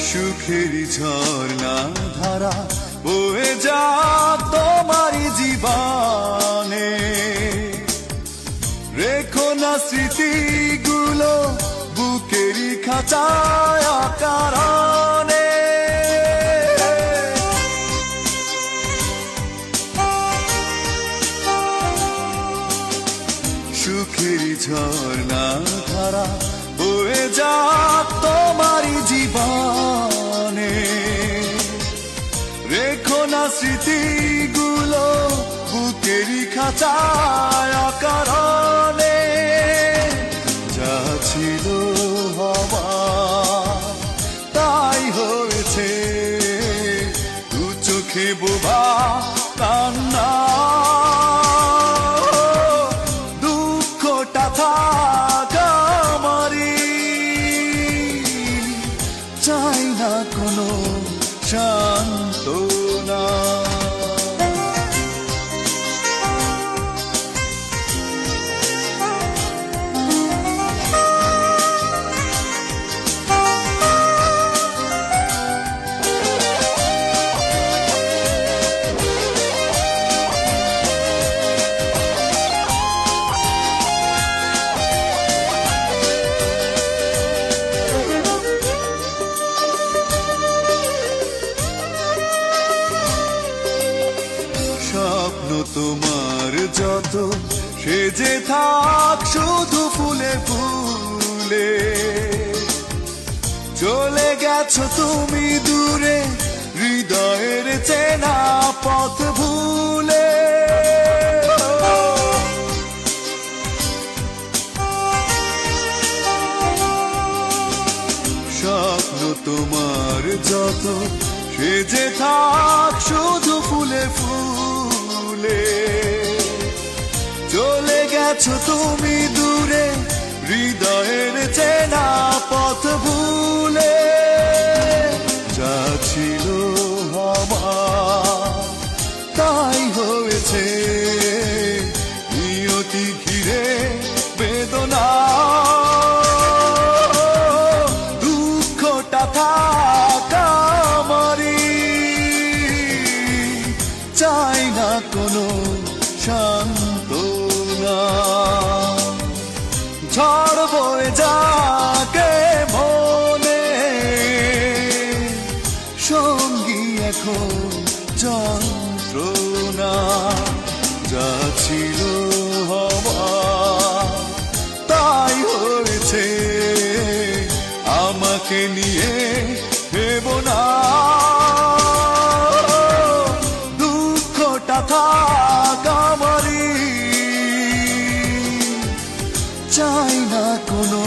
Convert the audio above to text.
সুখেরই ঝর্ণা ধারা বয়ে যা তোমারই জীবনে, রেখো না স্মৃতিগুলো বুকেরই খাঁচায় কারণে। সুখেরই ঝর্ণা ধারা বয়ে যা তোমারই জীবনে, রেখো না স্মৃতিগুলো বুকেরই খাঁচায় কারণে। যা ছিল হবার তাই হয়েছে, দু চোখে বোবা কান্না, দুঃখটা থাক আমারই, চাই না কোনো সান্ত্বনা। স্বপ্ন তোমার যত সেজে থাক শুধু ফুলে ফুলে, চলে গেছো তুমি দূরে হৃদয়ের চেনা পথ ভুলে। স্বপ্ন তোমার যত সেজে থাক শুধু ফুলে ফুলে, চলে গেছো তুমি দূরে হৃদয়ের চেনা পথ ভুলে। যা ছিল আমার তাই হয়েছে, নিয়তি ঘিরে বেদনা, দুঃখটা থাক আমারই, চাই না কোনো সান্ত্বনা। ঝড় বয়ে যাকে মনে, সঙ্গী এখন যন্ত্রণা। যা ছিল হবার তাই হয়েছে, আমাকে নিয়ে ভেবো না, দুঃখটা থাক আমারই, চাই না কোনো